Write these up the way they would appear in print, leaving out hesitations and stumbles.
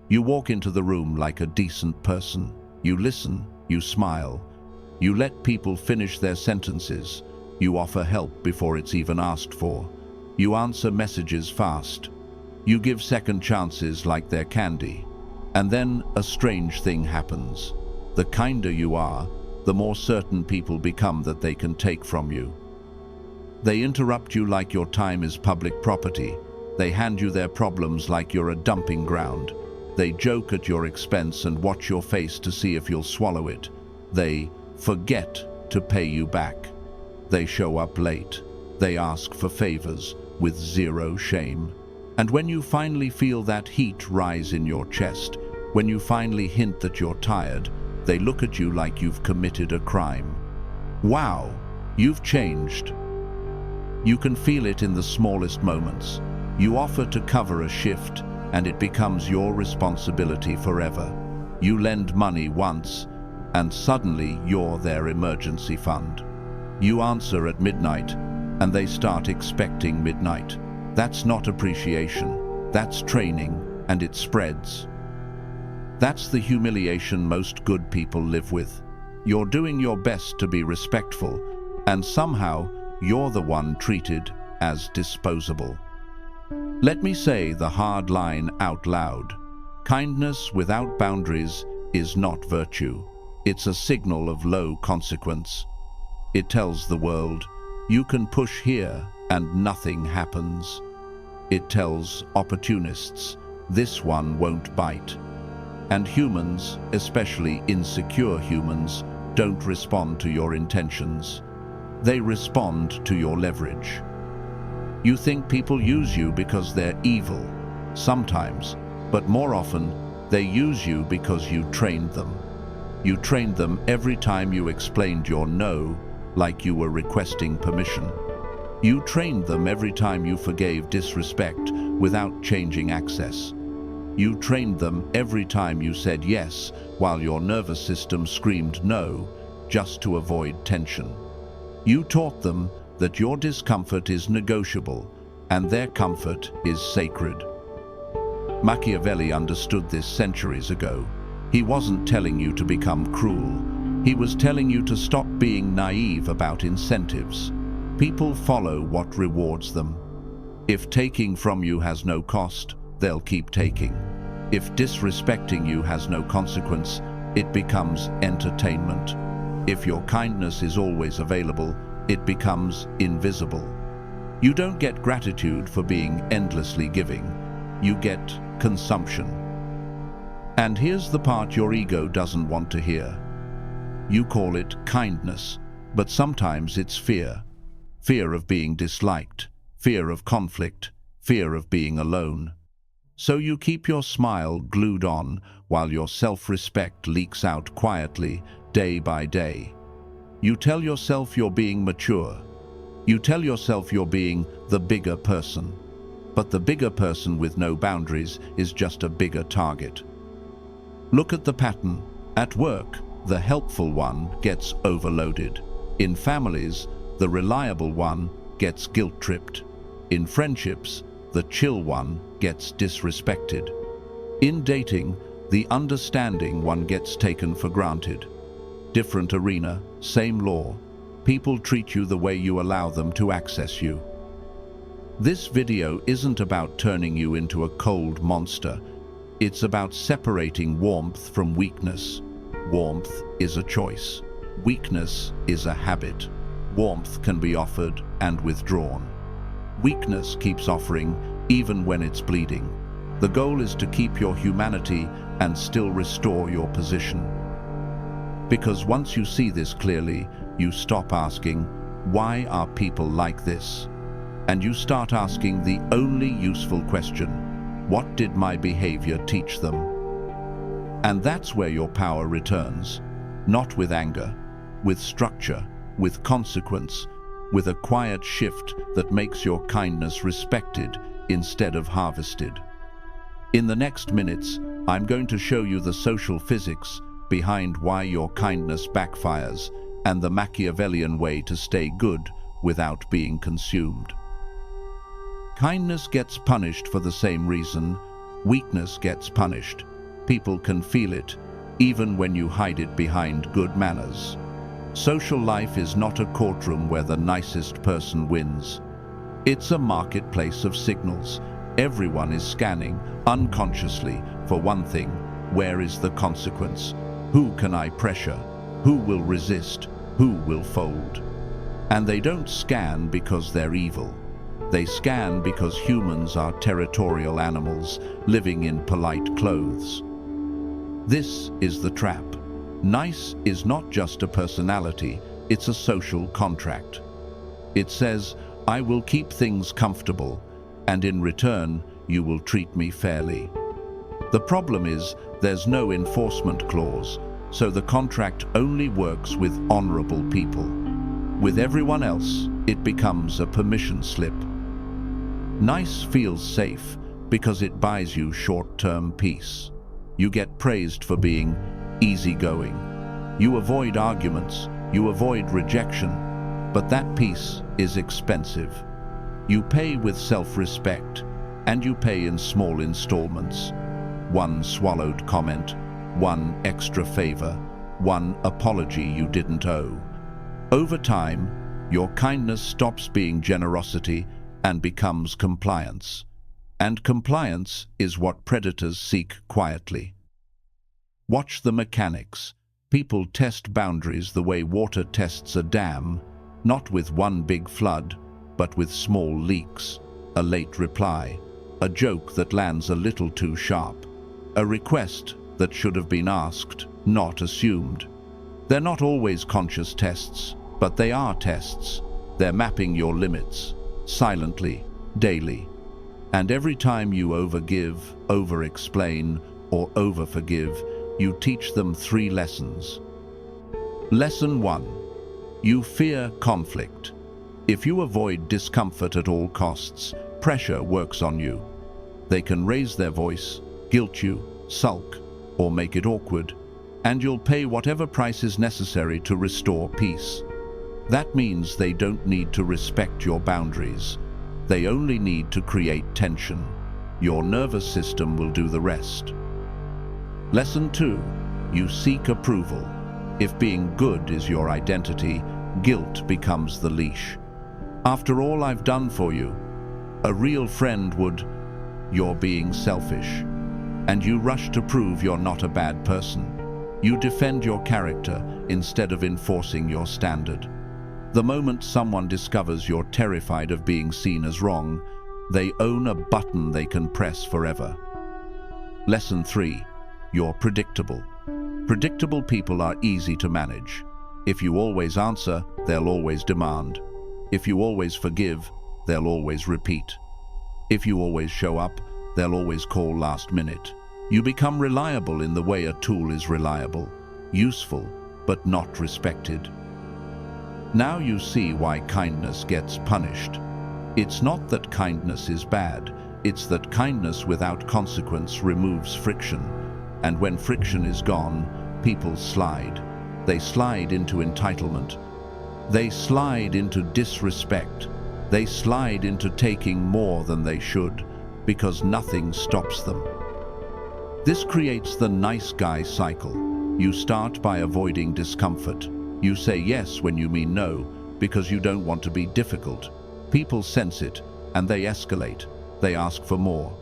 You walk into the room like a decent person. You listen, you smile. You let people finish their sentences. You offer help before it's even asked for. You answer messages fast. You give second chances like they're candy. And then a strange thing happens. The kinder you are, the more certain people become that they can take from you. They interrupt you like your time is public property. They hand you their problems like you're a dumping ground. They joke at your expense and watch your face to see if you'll swallow it. They forget to pay you back. They show up late. They ask for favors with zero shame. And when you finally feel that heat rise in your chest, when you finally hint that you're tired, they look at you like you've committed a crime. Wow, you've changed. You can feel it in the smallest moments. You offer to cover a shift, and it becomes your responsibility forever. You lend money once, and suddenly you're their emergency fund. You answer at midnight, and they start expecting midnight. That's not appreciation, that's training, and it spreads. That's the humiliation most good people live with. You're doing your best to be respectful, and somehow you're the one treated as disposable. Let me say the hard line out loud. Kindness without boundaries is not virtue. It's a signal of low consequence. It tells the world, you can push here and nothing happens. It tells opportunists, this one won't bite. And humans, especially insecure humans, don't respond to your intentions. They respond to your leverage. You think people use you because they're evil, sometimes, but more often, they use you because you trained them. You trained them every time you explained your no, like you were requesting permission. You trained them every time you forgave disrespect without changing access. You trained them every time you said yes while your nervous system screamed no, just to avoid tension. You taught them that your discomfort is negotiable and their comfort is sacred. Machiavelli understood this centuries ago. He wasn't telling you to become cruel. He was telling you to stop being naive about incentives. People follow what rewards them. If taking from you has no cost, they'll keep taking. If disrespecting you has no consequence, it becomes entertainment. If your kindness is always available, it becomes invisible. You don't get gratitude for being endlessly giving. You get consumption. And here's the part your ego doesn't want to hear. You call it kindness, but sometimes it's fear. Fear of being disliked, fear of conflict, fear of being alone. So you keep your smile glued on while your self-respect leaks out quietly, day by day. You tell yourself you're being mature. You tell yourself you're being the bigger person. But the bigger person with no boundaries is just a bigger target. Look at the pattern. At work, the helpful one gets overloaded. In families, the reliable one gets guilt-tripped. In friendships, the chill one gets disrespected. In dating, the understanding one gets taken for granted. Different arena, same law. People treat you the way you allow them to access you. This video isn't about turning you into a cold monster. It's about separating warmth from weakness. Warmth is a choice. Weakness is a habit. Warmth can be offered and withdrawn. Weakness keeps offering even when it's bleeding. The goal is to keep your humanity and still restore your position. Because once you see this clearly, you stop asking, why are people like this? And you start asking the only useful question, what did my behavior teach them? And that's where your power returns, not with anger, with structure, with consequence, with a quiet shift that makes your kindness respected instead of harvested. In the next minutes, I'm going to show you the social physics behind why your kindness backfires and the Machiavellian way to stay good without being consumed. Kindness gets punished for the same reason weakness gets punished. People can feel it, even when you hide it behind good manners. Social life is not a courtroom where the nicest person wins. It's a marketplace of signals. Everyone is scanning, unconsciously, for one thing: where is the consequence? Who can I pressure? Who will resist? Who will fold? And they don't scan because they're evil. They scan because humans are territorial animals living in polite clothes. This is the trap. Nice is not just a personality, it's a social contract. It says, I will keep things comfortable, and in return, you will treat me fairly. The problem is, there's no enforcement clause, so the contract only works with honorable people. With everyone else, it becomes a permission slip. Nice feels safe because it buys you short-term peace. You get praised for being easygoing. You avoid arguments, you avoid rejection, but that peace is expensive. You pay with self-respect, and you pay in small installments. One swallowed comment, one extra favor, one apology you didn't owe. Over time, your kindness stops being generosity and becomes compliance. And compliance is what predators seek quietly. Watch the mechanics. People test boundaries the way water tests a dam, not with one big flood, but with small leaks, a late reply, a joke that lands a little too sharp, a request that should have been asked, not assumed. They're not always conscious tests, but they are tests. They're mapping your limits, silently, daily. And every time you overgive, over-explain, or over-forgive, you teach them 3 lessons. Lesson 1. You fear conflict. If you avoid discomfort at all costs, pressure works on you. They can raise their voice, guilt you, sulk, or make it awkward, and you'll pay whatever price is necessary to restore peace. That means they don't need to respect your boundaries. They only need to create tension. Your nervous system will do the rest. Lesson 2. You seek approval. If being good is your identity, guilt becomes the leash. After all I've done for you, a real friend would, you're being selfish. And you rush to prove you're not a bad person. You defend your character instead of enforcing your standard. The moment someone discovers you're terrified of being seen as wrong, they own a button they can press forever. Lesson 3. You're predictable. Predictable people are easy to manage. If you always answer, they'll always demand. If you always forgive, they'll always repeat. If you always show up, they'll always call last minute. You become reliable in the way a tool is reliable, useful, but not respected. Now you see why kindness gets punished. It's not that kindness is bad, it's that kindness without consequence removes friction. And when friction is gone, people slide. They slide into entitlement. They slide into disrespect. They slide into taking more than they should, because nothing stops them. This creates the nice guy cycle. You start by avoiding discomfort. You say yes when you mean no, because you don't want to be difficult. People sense it, and they escalate. They ask for more.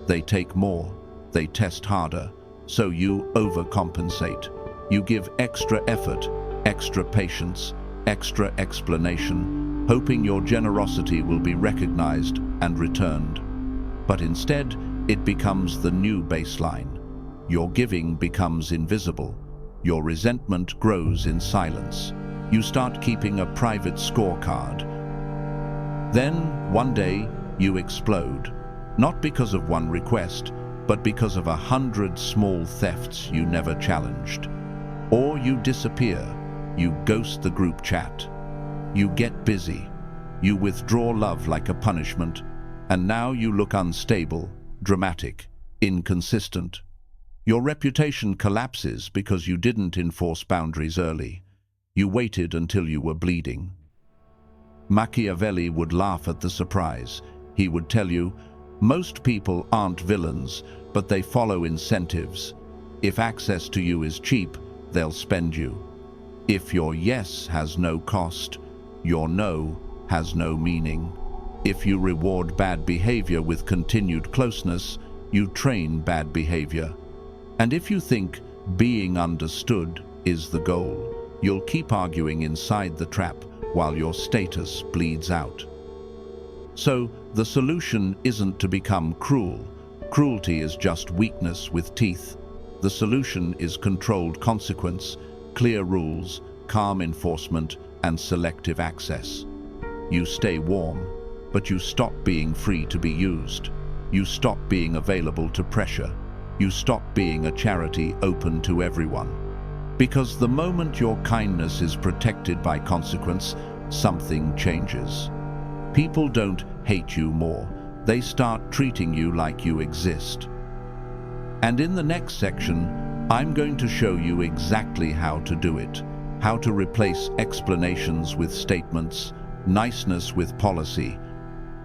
They take more. They test harder. So you overcompensate. You give extra effort, extra patience, extra explanation, hoping your generosity will be recognized and returned. But instead, it becomes the new baseline. Your giving becomes invisible. Your resentment grows in silence. You start keeping a private scorecard. Then, one day, you explode. Not because of one request, but because of 100 small thefts you never challenged. Or you disappear. You ghost the group chat. You get busy. You withdraw love like a punishment. And now you look unstable, dramatic, inconsistent. Your reputation collapses because you didn't enforce boundaries early. You waited until you were bleeding. Machiavelli would laugh at the surprise. He would tell you, most people aren't villains, but they follow incentives. If access to you is cheap, they'll spend you. If your yes has no cost, your no has no meaning. If you reward bad behavior with continued closeness, you train bad behavior. And if you think being understood is the goal, you'll keep arguing inside the trap while your status bleeds out. So, the solution isn't to become cruel. Cruelty is just weakness with teeth. The solution is controlled consequence, clear rules, calm enforcement, and selective access. You stay warm, but you stop being free to be used. You stop being available to pressure. You stop being a charity open to everyone. Because the moment your kindness is protected by consequence, something changes. People don't hate you more. They start treating you like you exist. And in the next section, I'm going to show you exactly how to do it. How to replace explanations with statements, niceness with policy,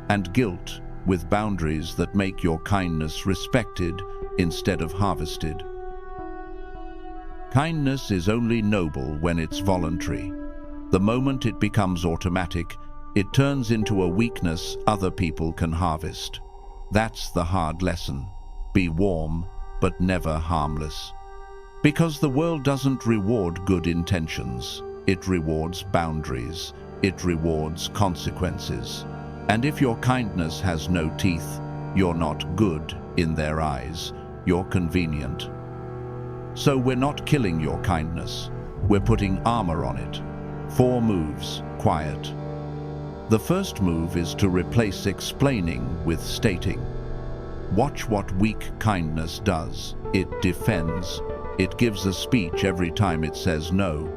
and guilt with boundaries that make your kindness respected instead of harvested. Kindness is only noble when it's voluntary. The moment it becomes automatic, it turns into a weakness other people can harvest. That's the hard lesson. Be warm, but never harmless. Because the world doesn't reward good intentions. It rewards boundaries. It rewards consequences. And if your kindness has no teeth, you're not good in their eyes. You're convenient. So we're not killing your kindness. We're putting armor on it. 4 moves, quiet. The first move is to replace explaining with stating. Watch what weak kindness does. It defends. It gives a speech every time it says no.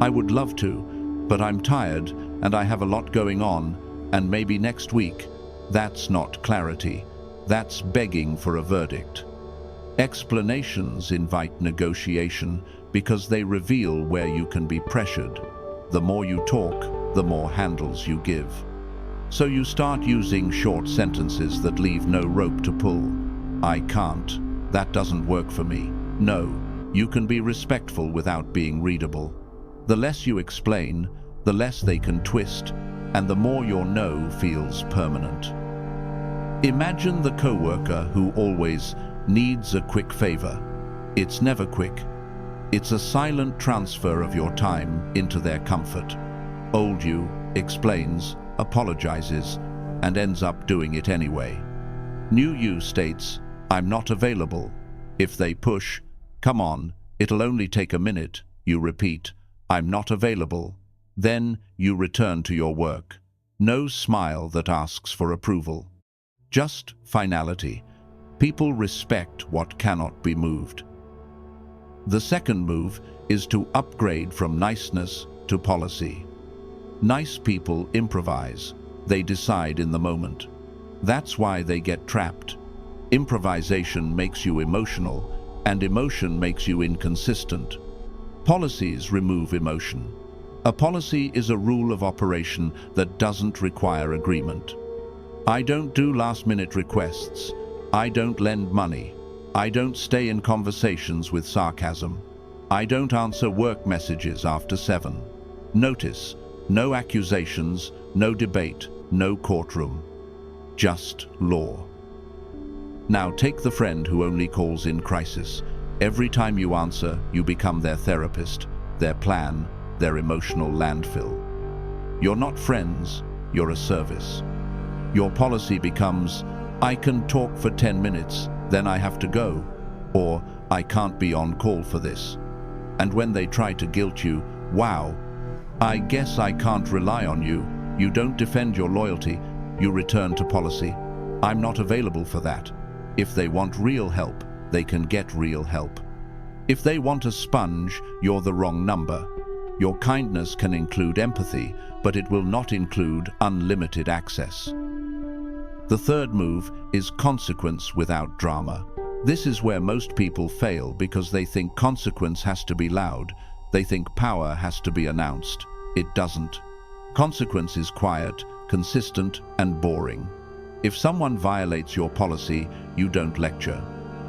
I would love to, but I'm tired and I have a lot going on, and maybe next week. That's not clarity. That's begging for a verdict. Explanations invite negotiation because they reveal where you can be pressured. The more you talk, the more handles you give. So you start using short sentences that leave no rope to pull. I can't. That doesn't work for me. No, you can be respectful without being readable. The less you explain, the less they can twist, and the more your no feels permanent. Imagine the coworker who always needs a quick favor. It's never quick. It's a silent transfer of your time into their comfort. Old you explains, apologizes, and ends up doing it anyway. New you states, I'm not available. If they push, come on, it'll only take a minute. You repeat, I'm not available. Then you return to your work. No smile that asks for approval. Just finality. People respect what cannot be moved. The second move is to upgrade from niceness to policy. Nice people improvise. They decide in the moment. That's why they get trapped. Improvisation makes you emotional, and emotion makes you inconsistent. Policies remove emotion. A policy is a rule of operation that doesn't require agreement. I don't do last-minute requests. I don't lend money. I don't stay in conversations with sarcasm. I don't answer work messages after 7. Notice, no accusations, no debate, no courtroom. Just law. Now take the friend who only calls in crisis. Every time you answer, you become their therapist, their plan, their emotional landfill. You're not friends, you're a service. Your policy becomes, I can talk for 10 minutes, then I have to go, or I can't be on call for this. And when they try to guilt you, wow, I guess I can't rely on you. You don't defend your loyalty, you return to policy. I'm not available for that. If they want real help, they can get real help. If they want a sponge, you're the wrong number. Your kindness can include empathy, but it will not include unlimited access. The third move is consequence without drama. This is where most people fail because they think consequence has to be loud. They think power has to be announced. It doesn't. Consequence is quiet, consistent, and boring. If someone violates your policy, you don't lecture.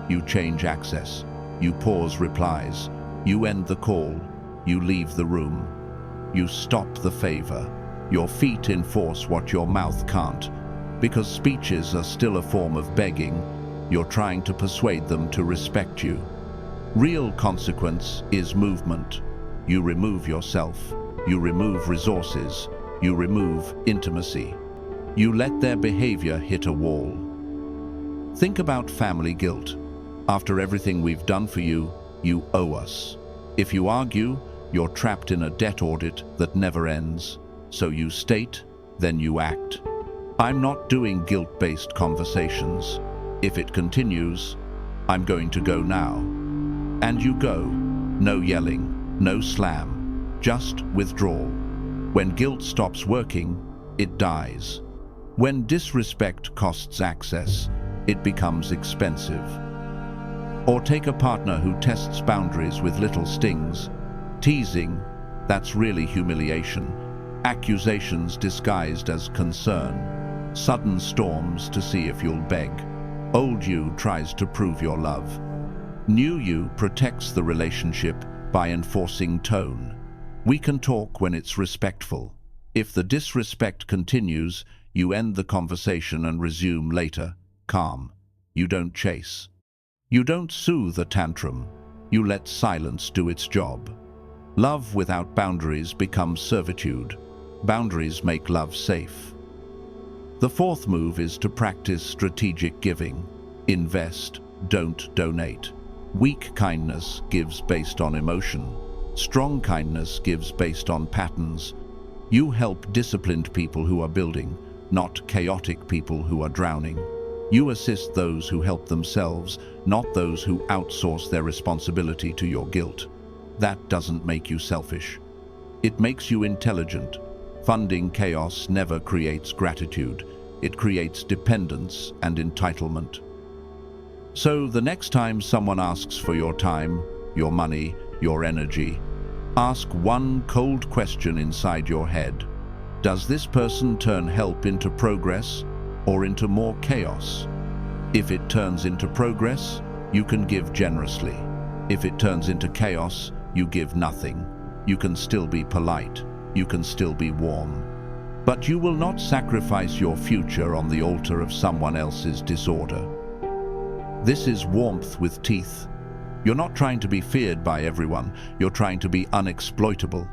You change access. You pause replies. You end the call. You leave the room. You stop the favor. Your feet enforce what your mouth can't. Because speeches are still a form of begging, you're trying to persuade them to respect you. Real consequence is movement. You remove yourself. You remove resources. You remove intimacy. You let their behavior hit a wall. Think about family guilt. After everything we've done for you, you owe us. If you argue, you're trapped in a debt audit that never ends. So you state, then you act. I'm not doing guilt-based conversations. If it continues, I'm going to go now. And you go. No yelling, no slam, just withdrawal. When guilt stops working, it dies. When disrespect costs access, it becomes expensive. Or take a partner who tests boundaries with little stings. Teasing, that's really humiliation. Accusations disguised as concern. Sudden storms to see if you'll beg. Old you tries to prove your love. New you protects the relationship by enforcing tone. We can talk when it's respectful. If the disrespect continues, you end the conversation and resume later, calm. You don't chase. You don't soothe a tantrum. You let silence do its job. Love without boundaries becomes servitude. Boundaries make love safe. The fourth move is to practice strategic giving. Invest, don't donate. Weak kindness gives based on emotion. Strong kindness gives based on patterns. You help disciplined people who are building, not chaotic people who are drowning. You assist those who help themselves, not those who outsource their responsibility to your guilt. That doesn't make you selfish. It makes you intelligent. Funding chaos never creates gratitude. It creates dependence and entitlement. So the next time someone asks for your time, your money, your energy, ask one cold question inside your head. Does this person turn help into progress or into more chaos? If it turns into progress, you can give generously. If it turns into chaos, you give nothing. You can still be polite. You can still be warm. But you will not sacrifice your future on the altar of someone else's disorder. This is warmth with teeth. You're not trying to be feared by everyone. You're trying to be unexploitable.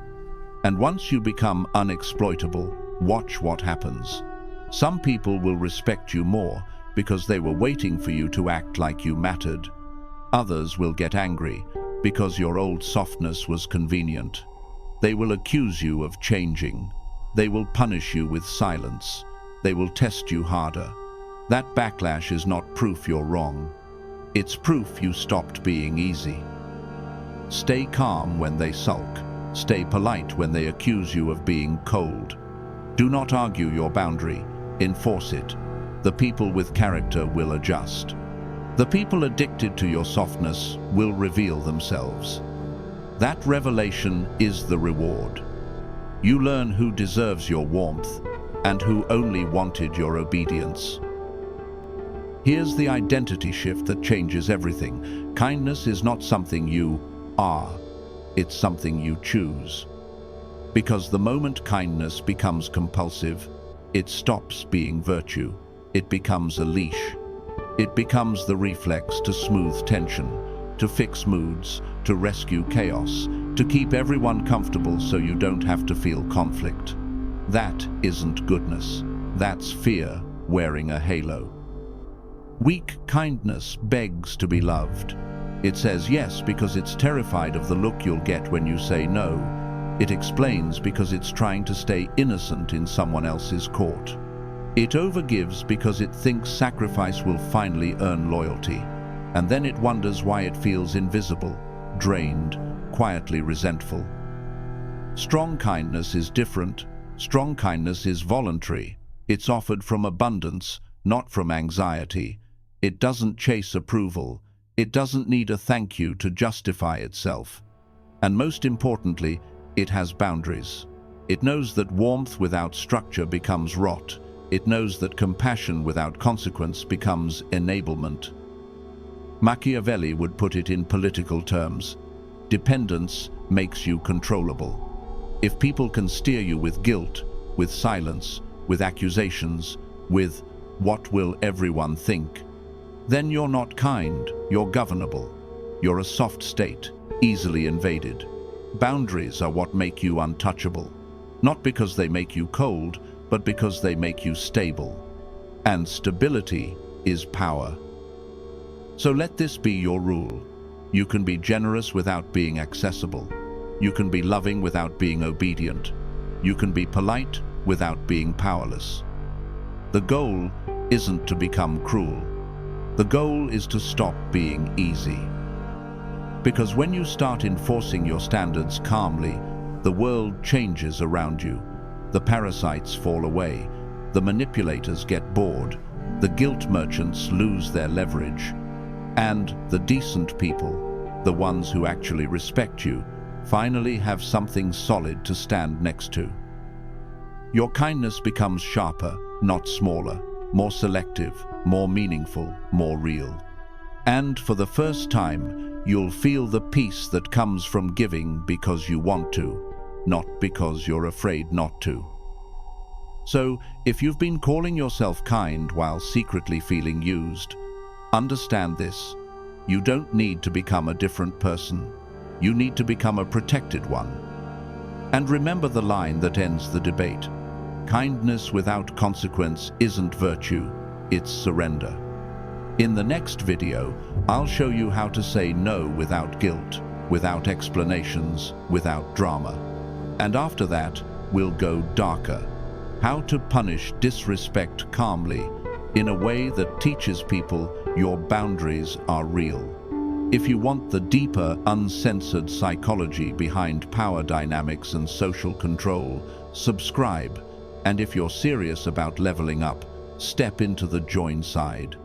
And once you become unexploitable, watch what happens. Some people will respect you more because they were waiting for you to act like you mattered. Others will get angry because your old softness was convenient. They will accuse you of changing. They will punish you with silence. They will test you harder. That backlash is not proof you're wrong. It's proof you stopped being easy. Stay calm when they sulk. Stay polite when they accuse you of being cold. Do not argue your boundary. Enforce it. The people with character will adjust. The people addicted to your softness will reveal themselves. That revelation is the reward. You learn who deserves your warmth and who only wanted your obedience. Here's the identity shift that changes everything. Kindness is not something you are, it's something you choose. Because the moment kindness becomes compulsive, it stops being virtue. It becomes a leash. It becomes the reflex to smooth tension, to fix moods, to rescue chaos, to keep everyone comfortable so you don't have to feel conflict. That isn't goodness. That's fear wearing a halo. Weak kindness begs to be loved. It says yes because it's terrified of the look you'll get when you say no. It explains because it's trying to stay innocent in someone else's court. It overgives because it thinks sacrifice will finally earn loyalty. And then it wonders why it feels invisible, drained, quietly resentful. Strong kindness is different. Strong kindness is voluntary. It's offered from abundance, not from anxiety. It doesn't chase approval. It doesn't need a thank you to justify itself. And most importantly, it has boundaries. It knows that warmth without structure becomes rot. It knows that compassion without consequence becomes enablement. Machiavelli would put it in political terms. Dependence makes you controllable. If people can steer you with guilt, with silence, with accusations, with "what will everyone think?" then you're not kind, you're governable. You're a soft state, easily invaded. Boundaries are what make you untouchable. Not because they make you cold, but because they make you stable. And stability is power. So let this be your rule. You can be generous without being accessible. You can be loving without being obedient. You can be polite without being powerless. The goal isn't to become cruel. The goal is to stop being easy. Because when you start enforcing your standards calmly, the world changes around you. The parasites fall away. The manipulators get bored. The guilt merchants lose their leverage. And the decent people, the ones who actually respect you, finally have something solid to stand next to. Your kindness becomes sharper, not smaller, more selective, more meaningful, more real. And for the first time, you'll feel the peace that comes from giving because you want to, not because you're afraid not to. So, if you've been calling yourself kind while secretly feeling used, understand this. You don't need to become a different person. You need to become a protected one. And remember the line that ends the debate. Kindness without consequence isn't virtue, it's surrender. In the next video, I'll show you how to say no without guilt, without explanations, without drama. And after that, we'll go darker. How to punish disrespect calmly, in a way that teaches people your boundaries are real. If you want the deeper, uncensored psychology behind power dynamics and social control, subscribe. And if you're serious about leveling up, step into the join side.